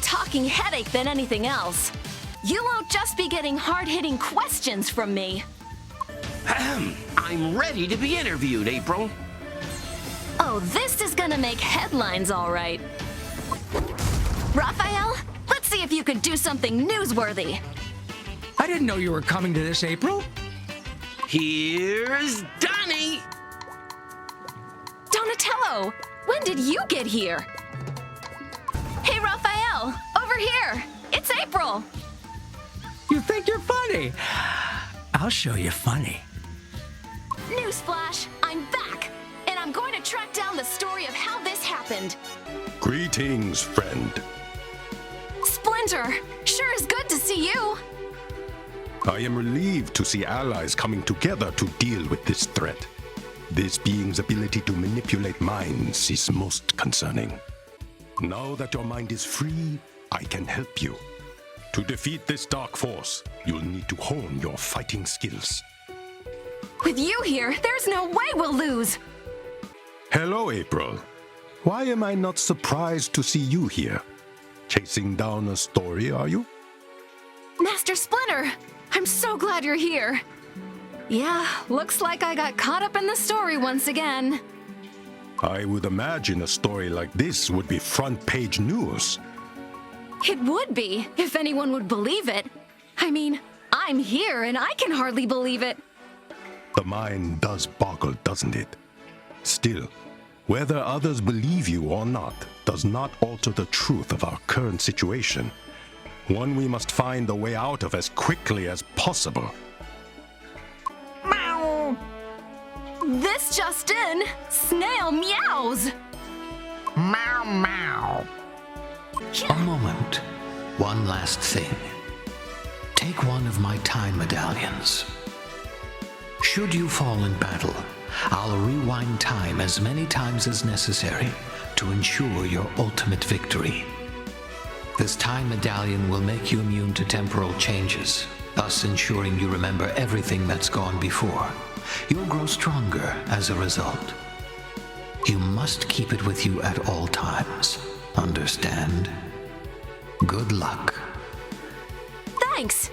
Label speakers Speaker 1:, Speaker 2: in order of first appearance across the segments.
Speaker 1: talking headache than anything else. You won't just be getting hard-hitting questions from me.
Speaker 2: I'm ready to be interviewed, April.
Speaker 1: Oh, this is gonna make headlines, all right. Raphael, let's see if you could do something newsworthy.
Speaker 3: I didn't know you were coming to this, April.
Speaker 2: Here's Donnie.
Speaker 1: Donatello, when did you get here? Hey, Raphael, over here. It's April.
Speaker 3: You think you're funny? I'll show you funny.
Speaker 1: Newsflash, I'm back. And I'm going to track down the story of how this happened.
Speaker 4: Greetings, friend.
Speaker 1: Splinter, sure is good to see you.
Speaker 4: I am relieved to see allies coming together to deal with this threat. This being's ability to manipulate minds is most concerning. Now that your mind is free, I can help you. To defeat this dark force, you'll need to hone your fighting skills.
Speaker 1: With you here, there's no way we'll lose.
Speaker 4: Hello, April. Why am I not surprised to see you here? Chasing down a story, are you?
Speaker 1: Master Splinter, I'm so glad you're here. Yeah, looks like I got caught up in the story once again.
Speaker 4: I would imagine a story like this would be front-page news.
Speaker 1: It would be, if anyone would believe it. I mean, I'm here and I can hardly believe it.
Speaker 4: The mind does boggle, doesn't it? Still, whether others believe you or not does not alter the truth of our current situation. One we must find a way out of as quickly as possible.
Speaker 1: Meow! This just in, Snail meows!
Speaker 5: Meow, meow. A moment. One last thing. Take one of my time medallions. Should you fall in battle, I'll rewind time as many times as necessary to ensure your ultimate victory. This time medallion will make you immune to temporal changes, thus ensuring you remember everything that's gone before. You'll grow stronger as a result. You must keep it with you at all times. Understand? Good luck.
Speaker 1: Thanks!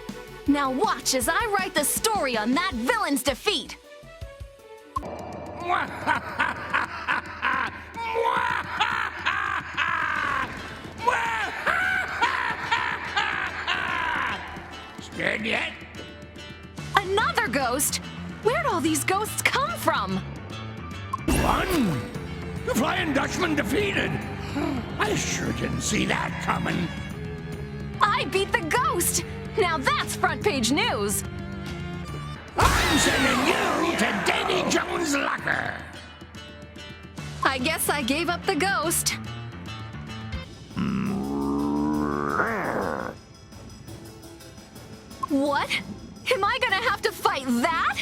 Speaker 1: Now watch as I write the story on that villain's defeat!
Speaker 6: Scared yet?
Speaker 1: Another ghost? Where'd all these ghosts come from?
Speaker 6: One? The Flying Dutchman defeated. I sure didn't see that coming.
Speaker 1: I beat the ghost! Now that's front page news!
Speaker 6: I'm sending you to Davy Jones' locker.
Speaker 1: I guess I gave up the ghost. What? Am I gonna have to fight that?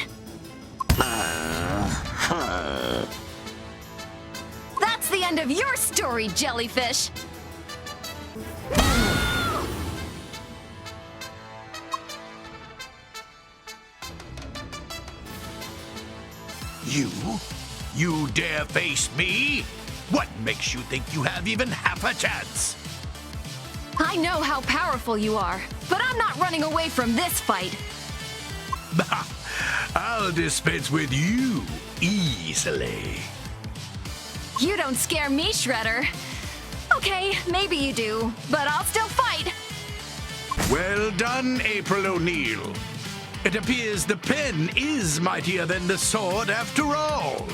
Speaker 1: That's the end of your story, jellyfish!
Speaker 6: You dare face me? What makes you think you have even half a chance?
Speaker 1: I know how powerful you are, but I'm not running away from this fight.
Speaker 6: I'll dispense with you easily.
Speaker 1: You don't scare me, Shredder. Okay, maybe you do, but I'll still fight.
Speaker 6: Well done, April O'Neil. It appears the pen is mightier than the sword after all.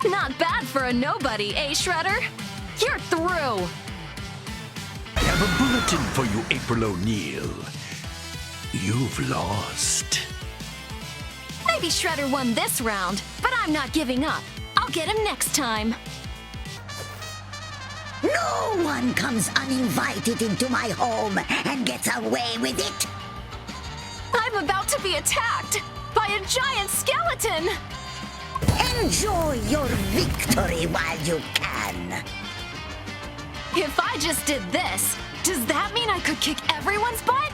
Speaker 1: Not bad for a nobody, eh, Shredder? You're through.
Speaker 6: I have a bulletin for you, April O'Neil. You've lost.
Speaker 1: Maybe Shredder won this round, but I'm not giving up. I'll get him next time.
Speaker 7: No one comes uninvited into my home and gets away with it.
Speaker 1: I'm about to be attacked by a giant skeleton.
Speaker 7: Enjoy your victory while you can.
Speaker 1: If I just did this, does that mean I could kick everyone's butt?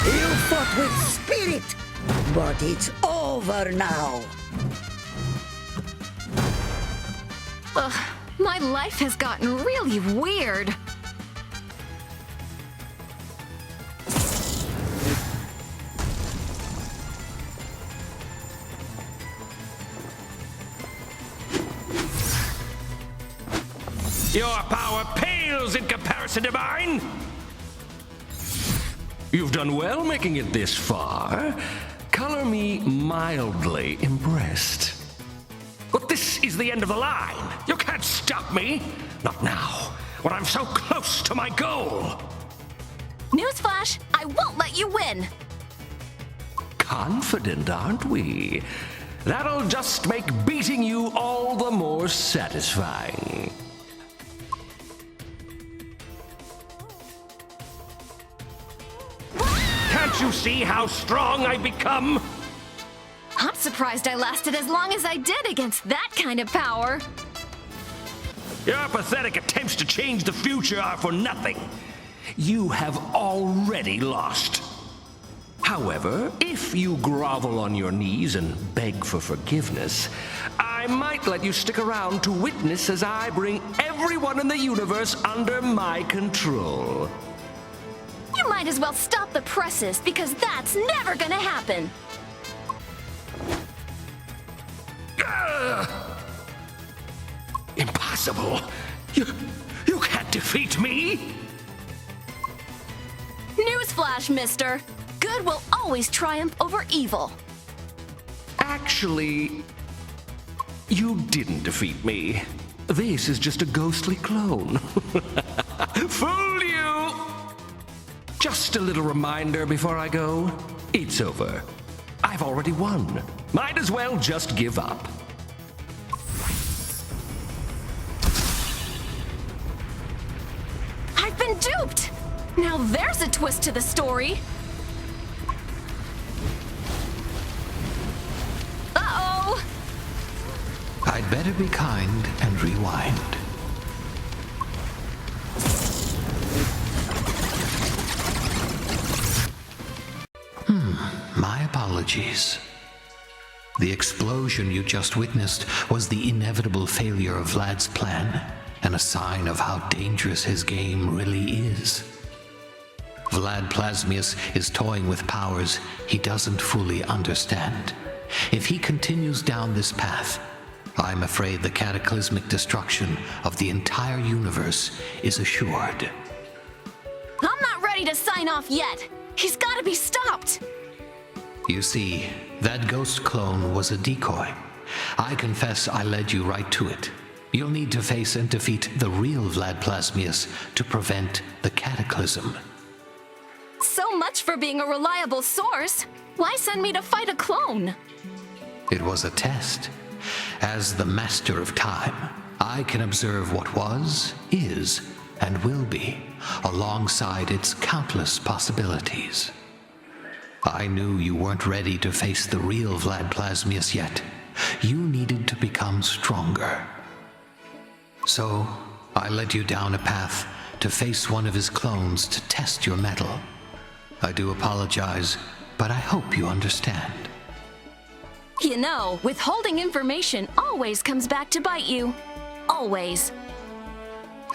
Speaker 7: You fought with spirit, but it's over now.
Speaker 1: Ugh, My life has gotten really weird.
Speaker 2: Your power pales in comparison to mine. You've done well making it this far. Color me mildly impressed. But this is the end of the line. You can't stop me. Not now, when I'm so close to my goal.
Speaker 1: Newsflash, I won't let you win.
Speaker 2: Confident, aren't we? That'll just make beating you all the more satisfying. Can't you see how strong I've become?
Speaker 1: I'm surprised I lasted as long as I did against that kind of power.
Speaker 2: Your pathetic attempts to change the future are for nothing. You have already lost. However, if you grovel on your knees and beg for forgiveness, I might let you stick around to witness as I bring everyone in the universe under my control.
Speaker 1: You might as well stop the presses, because that's never gonna happen.
Speaker 2: Impossible! You can't defeat me!
Speaker 1: Newsflash, mister. Good will always triumph over evil.
Speaker 2: Actually, you didn't defeat me. This is just a ghostly clone. Fooled you! Just a little reminder before I go. It's over. I've already won. Might as well just give up.
Speaker 1: I've been duped! Now there's a twist to the story. Uh-oh!
Speaker 5: I'd better be kind and rewind. My apologies. The explosion you just witnessed was the inevitable failure of Vlad's plan, and a sign of how dangerous his game really is. Vlad Plasmius is toying with powers he doesn't fully understand. If he continues down this path, I'm afraid the cataclysmic destruction of the entire universe is assured.
Speaker 1: I'm not ready to sign off yet. He's gotta be stopped.
Speaker 5: You see, that ghost clone was a decoy. I confess I led you right to it. You'll need to face and defeat the real Vlad Plasmius to prevent the cataclysm.
Speaker 1: So much for being a reliable source. Why send me to fight a clone?
Speaker 5: It was a test. As the master of time, I can observe what was, is, and will be, alongside its countless possibilities. I knew you weren't ready to face the real Vlad Plasmius yet. You needed to become stronger. So, I led you down a path to face one of his clones to test your mettle. I do apologize, but I hope you understand.
Speaker 1: You know, withholding information always comes back to bite you. Always.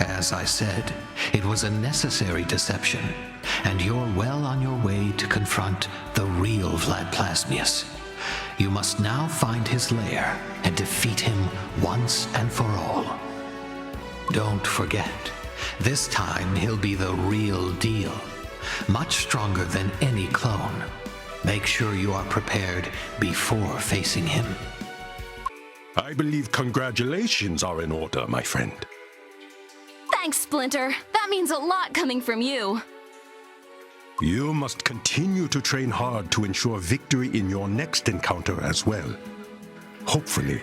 Speaker 5: As I said, it was a necessary deception, and you're well on your way to confront the real Vlad Plasmius. You must now find his lair and defeat him once and for all. Don't forget, this time he'll be the real deal, much stronger than any clone. Make sure you are prepared before facing him.
Speaker 4: I believe congratulations are in order, my friend.
Speaker 1: Thanks, Splinter. That means a lot coming from you.
Speaker 4: You must continue to train hard to ensure victory in your next encounter as well. Hopefully,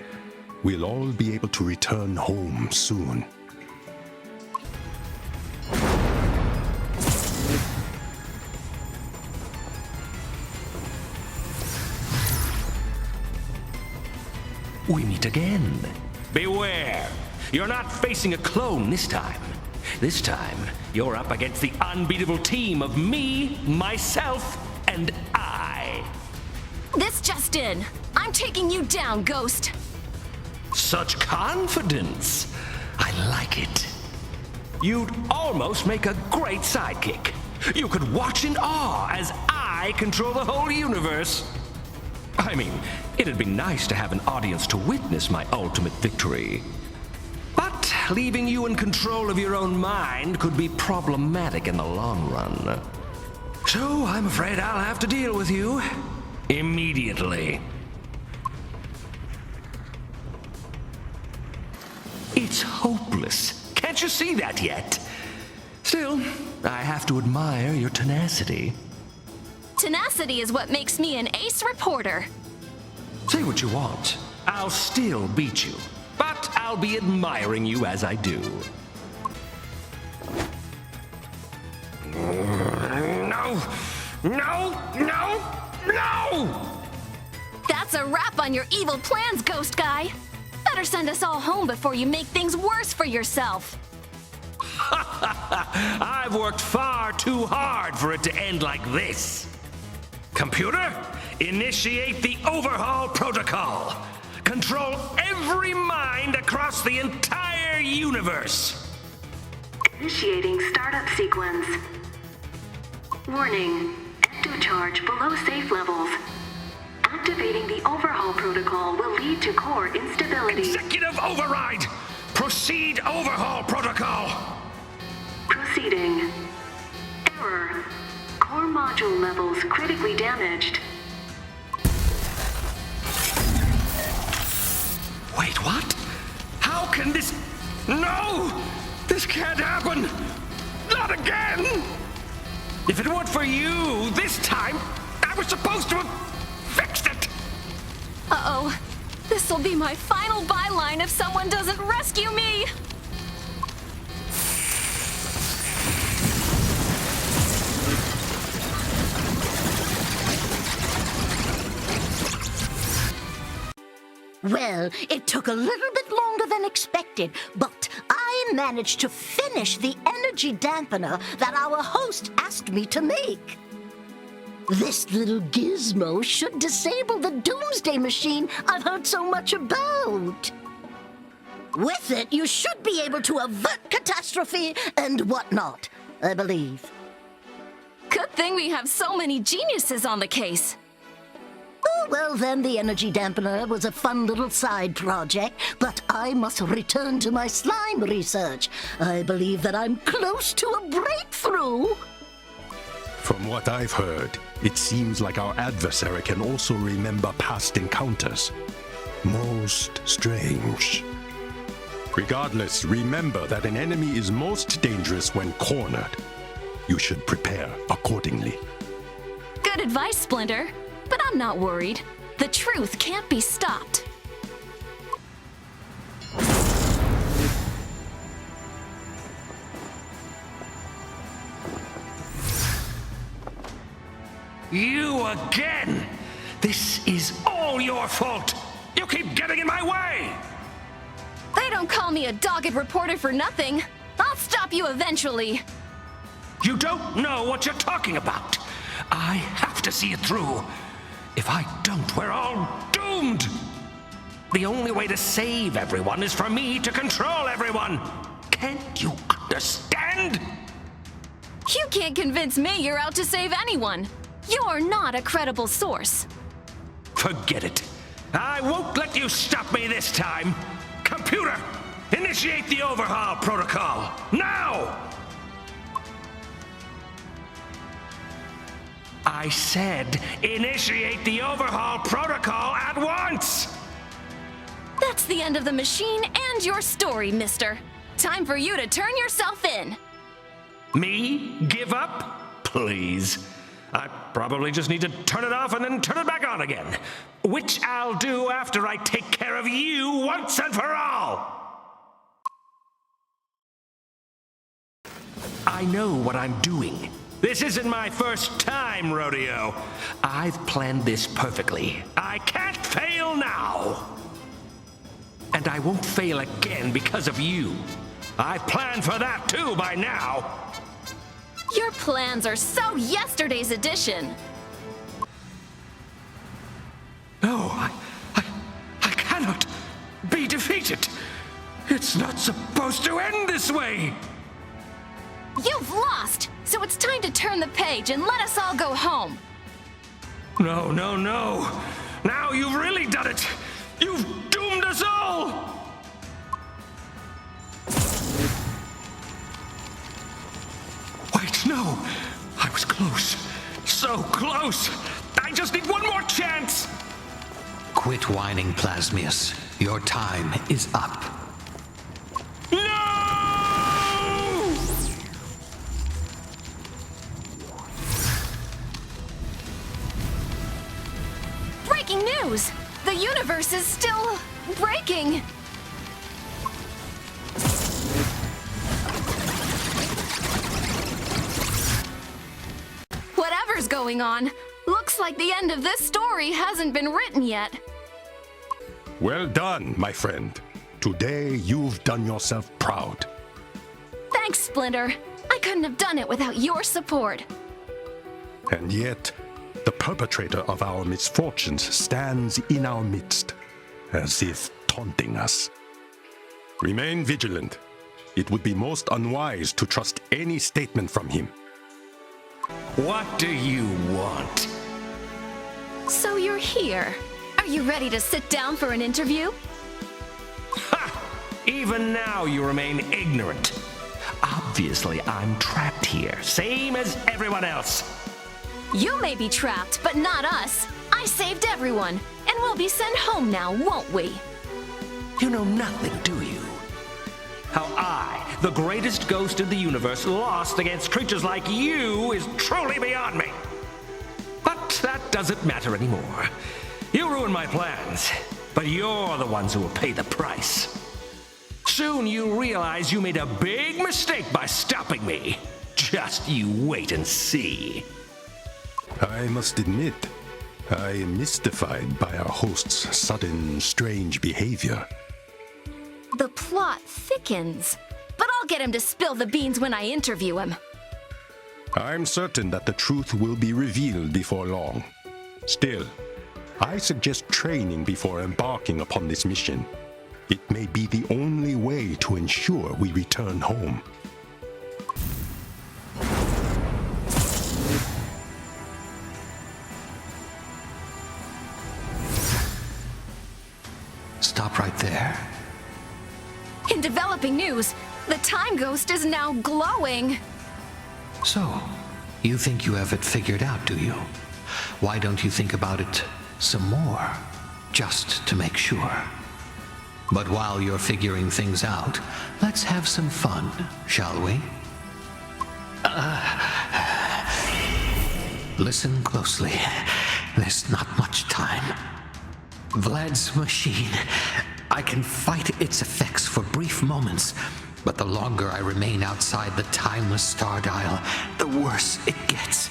Speaker 4: we'll all be able to return home soon.
Speaker 2: We meet again. Beware! You're not facing a clone this time. This time, you're up against the unbeatable team of me, myself, and I.
Speaker 1: This just in. I'm taking you down, Ghost.
Speaker 2: Such confidence! I like it. You'd almost make a great sidekick. You could watch in awe as I control the whole universe. I mean, it'd be nice to have an audience to witness my ultimate victory. But leaving you in control of your own mind could be problematic in the long run. So I'm afraid I'll have to deal with you immediately. It's hopeless. Can't you see that yet? Still, I have to admire your tenacity.
Speaker 1: Tenacity is what makes me an ace reporter.
Speaker 2: Say what you want. I'll still beat you. But I'll be admiring you as I do. No! No! No! No!
Speaker 1: That's a wrap on your evil plans, Ghost Guy. Better send us all home before you make things worse for yourself.
Speaker 2: I've worked far too hard for it to end like this. Computer, initiate the overhaul protocol. Control every mind across the entire universe.
Speaker 8: Initiating startup sequence. Warning, ectocharge below safe levels. Activating the overhaul protocol will lead to core instability.
Speaker 2: Executive override! Proceed overhaul protocol!
Speaker 8: Proceeding. Error. Core module levels critically damaged.
Speaker 2: Wait, what? How can this... No! This can't happen! Not again! If it weren't for you, this time, I was supposed to have fixed it!
Speaker 1: Uh-oh. This'll be my final byline if someone doesn't rescue me!
Speaker 7: Well, it took a little bit longer than expected, but I managed to finish the energy dampener that our host asked me to make. This little gizmo should disable the doomsday machine I've heard so much about. With it, you should be able to avert catastrophe and whatnot, I believe.
Speaker 1: Good thing we have so many geniuses on the case.
Speaker 7: Oh, well, then the energy dampener was a fun little side project, but I must return to my slime research. I believe that I'm close to a breakthrough.
Speaker 4: From what I've heard, it seems like our adversary can also remember past encounters. Most strange. Regardless, remember that an enemy is most dangerous when cornered. You should prepare accordingly.
Speaker 1: Good advice, Splinter. But I'm not worried. The truth can't be stopped.
Speaker 2: You again! This is all your fault! You keep getting in my way!
Speaker 1: They don't call me a dogged reporter for nothing. I'll stop you eventually.
Speaker 2: You don't know what you're talking about. I have to see it through. If I don't, we're all doomed! The only way to save everyone is for me to control everyone! Can't you understand?
Speaker 1: You can't convince me you're out to save anyone. You're not a credible source.
Speaker 2: Forget it. I won't let you stop me this time. Computer, initiate the overhaul protocol, now! I said, initiate the overhaul protocol at once!
Speaker 1: That's the end of the machine and your story, mister. Time for you to turn yourself in.
Speaker 2: Me? Give up? Please. I probably just need to turn it off and then turn it back on again. Which I'll do after I take care of you once and for all! I know what I'm doing. This isn't my first time rodeo. I've planned this perfectly. I can't fail now. And I won't fail again because of you. I've planned for that too by now.
Speaker 1: Your plans are so yesterday's edition.
Speaker 2: No, I cannot be defeated. It's not supposed to end this way!
Speaker 1: You've lost, so it's time to turn the page and let us all go home.
Speaker 2: No, no, no! Now you've really done it! You've doomed us all! Wait, no! I was close. So close! I just need one more chance!
Speaker 5: Quit whining, Plasmius. Your time is up.
Speaker 2: No!
Speaker 1: Breaking news! The universe is still breaking! Whatever's going on, looks like the end of this story hasn't been written yet.
Speaker 4: Well done, my friend. Today you've done yourself proud.
Speaker 1: Thanks, Splinter. I couldn't have done it without your support.
Speaker 4: And yet, the perpetrator of our misfortunes stands in our midst, as if taunting us. Remain vigilant. It would be most unwise to trust any statement from him.
Speaker 2: What do you want?
Speaker 1: So you're here. Are you ready to sit down for an interview?
Speaker 2: Ha! Even now you remain ignorant. Obviously, I'm trapped here, same as everyone else.
Speaker 1: You may be trapped, but not us. I saved everyone, and we'll be sent home now, won't we?
Speaker 2: You know nothing, do you? How I, the greatest ghost in the universe, lost against creatures like you is truly beyond me. But that doesn't matter anymore. You ruined my plans, but you're the ones who will pay the price. Soon you realize you made a big mistake by stopping me. Just you wait and see.
Speaker 4: I must admit, I am mystified by our host's sudden, strange behavior.
Speaker 1: The plot thickens, but I'll get him to spill the beans when I interview him.
Speaker 4: I'm certain that the truth will be revealed before long. Still, I suggest training before embarking upon this mission. It may be the only way to ensure we return home.
Speaker 5: Stop right there.
Speaker 1: In developing news, the Time Ghost is now glowing.
Speaker 5: So, you think you have it figured out, do you? Why don't you think about it some more, just to make sure? But while you're figuring things out, let's have some fun, shall we? Listen closely. There's not much time. Vlad's machine. I can fight its effects for brief moments, but the longer I remain outside the timeless star dial, the worse it gets.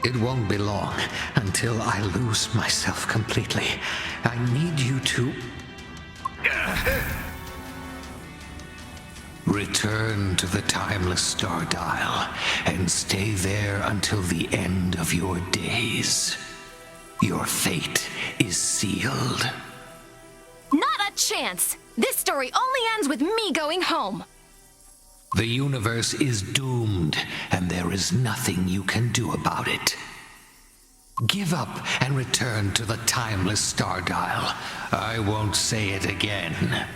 Speaker 5: It won't be long until I lose myself completely. I need you to... return to the timeless star dial and stay there until the end of your days. Your fate is sealed.
Speaker 1: Not a chance! This story only ends with me going home.
Speaker 5: The universe is doomed, and there is nothing you can do about it. Give up and return to the timeless star dial. I won't say it again.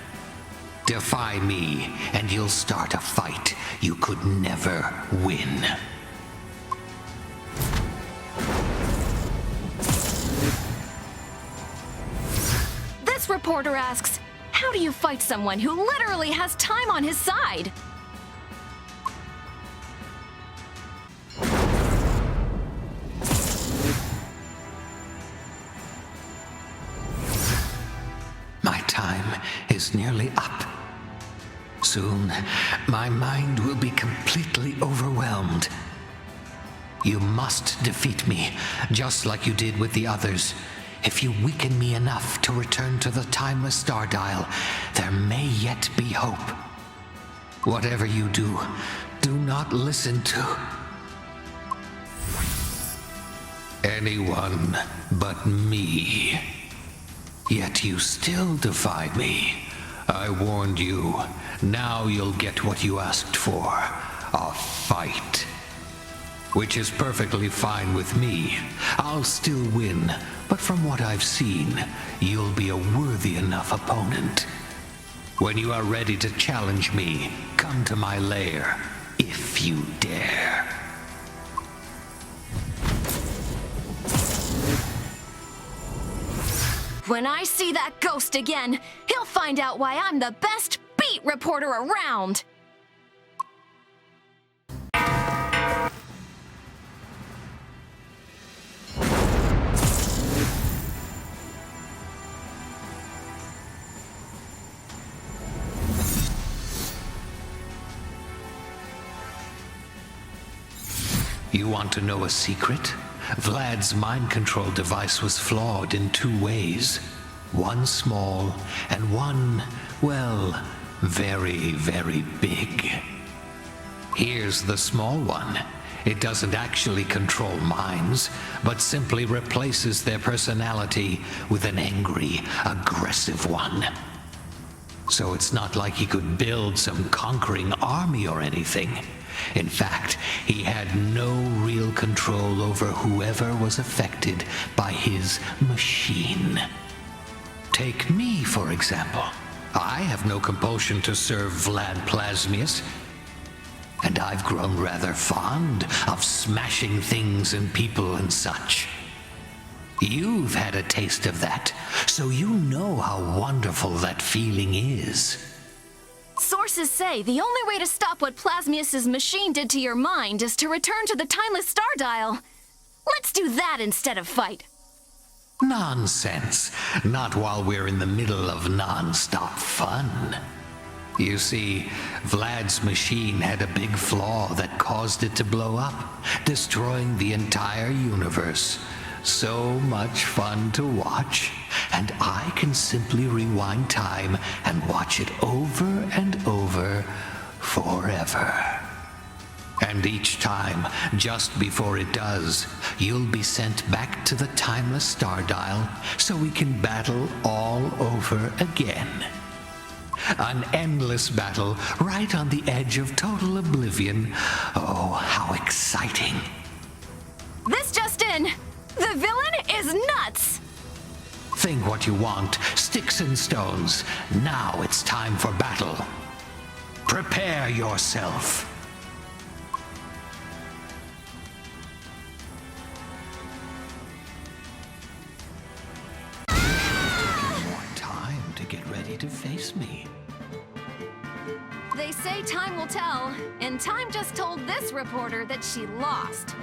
Speaker 5: Defy me, and you'll start a fight you could never win.
Speaker 1: This reporter asks, how do you fight someone who literally has time on his side?
Speaker 5: My time is nearly up. Soon, my mind will be completely overwhelmed. You must defeat me, just like you did with the others. If you weaken me enough to return to the timeless star dial, there may yet be hope. Whatever you do, do not listen to anyone but me. Yet you still defy me. I warned you. Now you'll get what you asked for. A fight. Which is perfectly fine with me. I'll still win, but from what I've seen, you'll be a worthy enough opponent. When you are ready to challenge me, come to my lair, if you dare.
Speaker 1: When I see that ghost again, he'll find out why I'm the best beat reporter around!
Speaker 5: You want to know a secret? Vlad's mind control device was flawed in 2 ways. One small and one, well, very, very big. Here's the small one. It doesn't actually control minds, but simply replaces their personality with an angry, aggressive one. So it's not like he could build some conquering army or anything. In fact, he had no real control over whoever was affected by his machine. Take me, for example. I have no compulsion to serve Vlad Plasmius, and I've grown rather fond of smashing things and people and such. You've had a taste of that, so you know how wonderful that feeling is.
Speaker 1: Sources say the only way to stop what Plasmius's machine did to your mind is to return to the timeless star dial. Let's do that instead of fight.
Speaker 5: Nonsense. Not while we're in the middle of non-stop fun. You see, Vlad's machine had a big flaw that caused it to blow up, destroying the entire universe. So much fun to watch, and I can simply rewind time and watch it over and over forever. And each time, just before it does, you'll be sent back to the timeless star dial so we can battle all over again. An endless battle right on the edge of total oblivion. Oh, how exciting.
Speaker 1: This just in! The villain is nuts!
Speaker 5: Think what you want, sticks and stones. Now it's time for battle. Prepare yourself. More time to get ready to face me.
Speaker 1: They say time will tell, and time just told this reporter that she lost.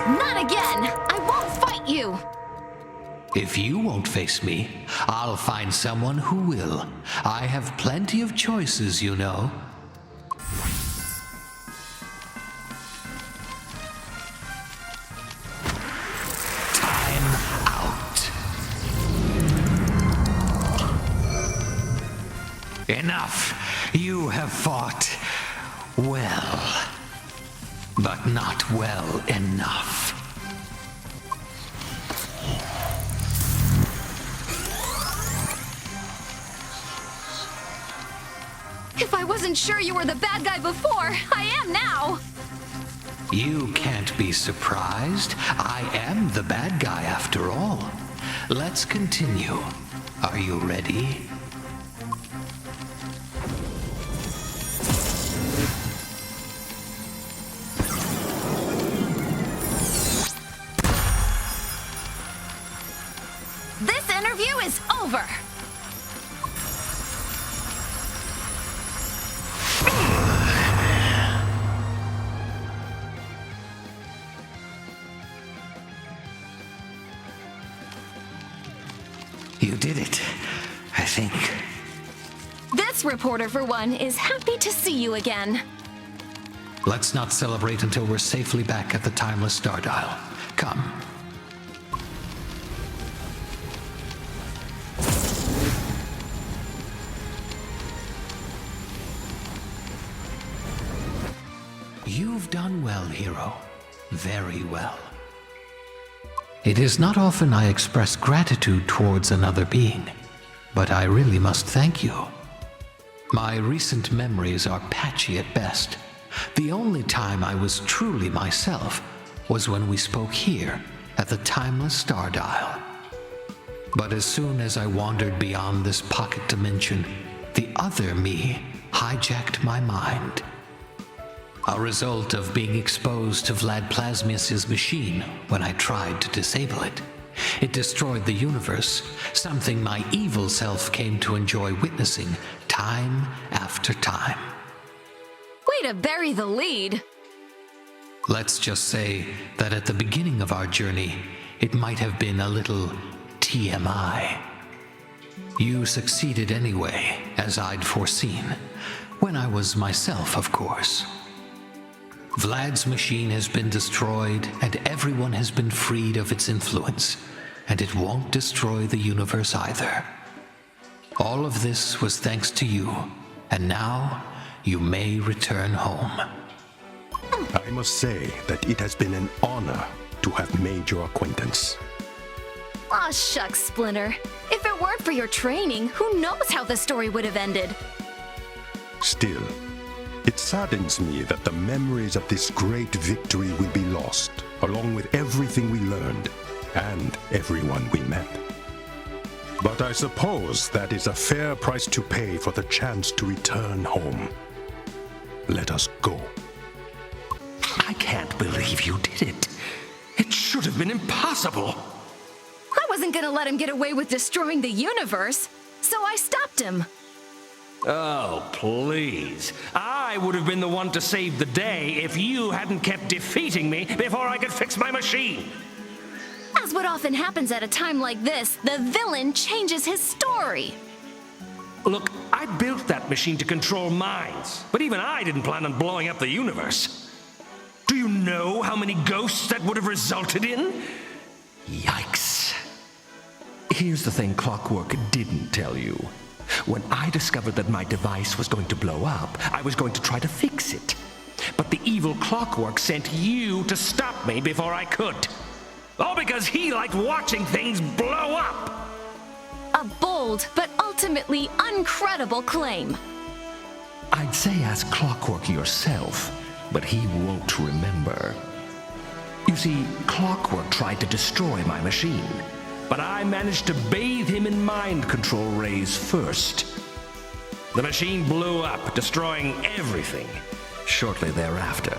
Speaker 1: Not again! I won't fight you!
Speaker 5: If you won't face me, I'll find someone who will. I have plenty of choices, you know. Time out. Enough! You have fought well, but not well enough.
Speaker 1: If I wasn't sure you were the bad guy before, I am now!
Speaker 5: You can't be surprised. I am the bad guy after all. Let's continue. Are you ready?
Speaker 1: This interview is over!
Speaker 5: You did it, I think.
Speaker 1: This reporter, for one, is happy to see you again.
Speaker 5: Let's not celebrate until we're safely back at the timeless star dial. Come. You've done well, hero. Very well. It is not often I express gratitude towards another being, but I really must thank you. My recent memories are patchy at best. The only time I was truly myself was when we spoke here at the timeless star dial. But as soon as I wandered beyond this pocket dimension, the other me hijacked my mind. A result of being exposed to Vlad Plasmius's machine when I tried to disable it. It destroyed the universe, something my evil self came to enjoy witnessing time after time.
Speaker 1: Way to bury the lead.
Speaker 5: Let's just say that at the beginning of our journey, it might have been a little TMI. You succeeded anyway, as I'd foreseen, when I was myself, of course. Vlad's machine has been destroyed, and everyone has been freed of its influence, and it won't destroy the universe either. All of this was thanks to you, and now you may return home.
Speaker 4: I must say that it has been an honor to have made your acquaintance.
Speaker 1: Aw, shucks, Splinter. If it weren't for your training, who knows how the story would have ended?
Speaker 4: Still, it saddens me that the memories of this great victory will be lost, along with everything we learned and everyone we met. But I suppose that is a fair price to pay for the chance to return home. Let us go.
Speaker 2: I can't believe you did it. It should have been impossible.
Speaker 1: I wasn't gonna let him get away with destroying the universe, so I stopped him.
Speaker 2: Oh, please. I would have been the one to save the day if you hadn't kept defeating me before I could fix my machine.
Speaker 1: As what often happens at a time like this, the villain changes his story.
Speaker 2: Look, I built that machine to control minds, but even I didn't plan on blowing up the universe. Do you know how many ghosts that would have resulted in? Yikes. Here's the thing Clockwork didn't tell you. When I discovered that my device was going to blow up, I was going to try to fix it. But the evil Clockwork sent you to stop me before I could. All because he liked watching things blow up.
Speaker 1: A bold, but ultimately uncredible claim.
Speaker 2: I'd say ask Clockwork yourself, but he won't remember. You see, Clockwork tried to destroy my machine, but I managed to bathe him in mind control rays first. The machine blew up, destroying everything shortly thereafter.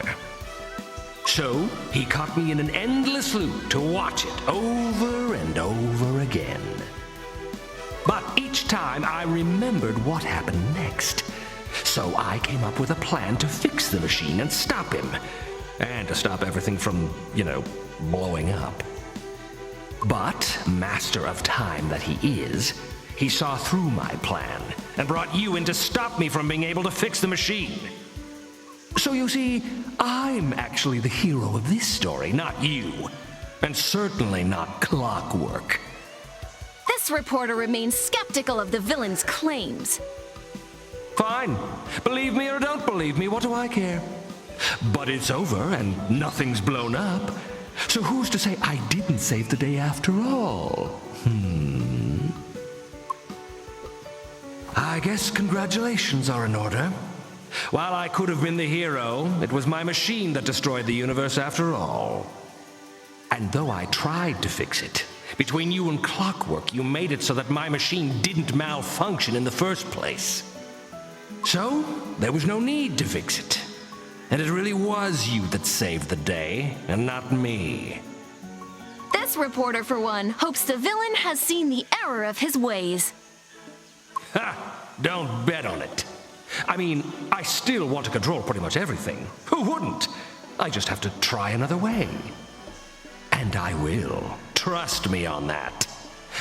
Speaker 2: So, he caught me in an endless loop to watch it over and over again. But each time I remembered what happened next. So I came up with a plan to fix the machine and stop him. And to stop everything from, blowing up. But, master of time that he is, he saw through my plan and brought you in to stop me from being able to fix the machine. So you see, I'm actually the hero of this story, not you. And certainly not Clockwork.
Speaker 1: This reporter remains skeptical of the villain's claims.
Speaker 2: Fine. Believe me or don't believe me, what do I care? But it's over and nothing's blown up. So who's to say I didn't save the day after all? I guess congratulations are in order. While I could have been the hero, it was my machine that destroyed the universe after all. And though I tried to fix it, between you and Clockwork, you made it so that my machine didn't malfunction in the first place. So, there was no need to fix it. And it really was you that saved the day, and not me.
Speaker 1: This reporter, for one, hopes the villain has seen the error of his ways.
Speaker 2: Ha! Don't bet on it. I mean, I still want to control pretty much everything. Who wouldn't? I just have to try another way. And I will. Trust me on that.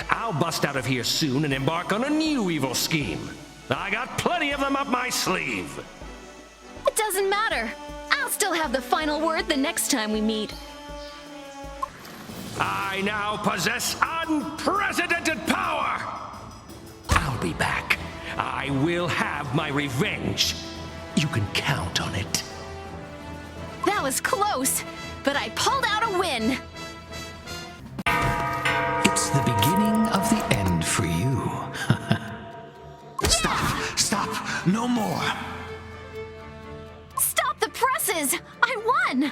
Speaker 2: I'll bust out of here soon and embark on a new evil scheme. I got plenty of them up my sleeve.
Speaker 1: It doesn't matter. I'll still have the final word the next time we meet.
Speaker 2: I now possess unprecedented power. I'll be back. I will have my revenge. You can count on it.
Speaker 1: That was close, but I pulled out a win.
Speaker 5: It's the beginning of the end for you.
Speaker 6: no more.
Speaker 1: Stop the presses! I won!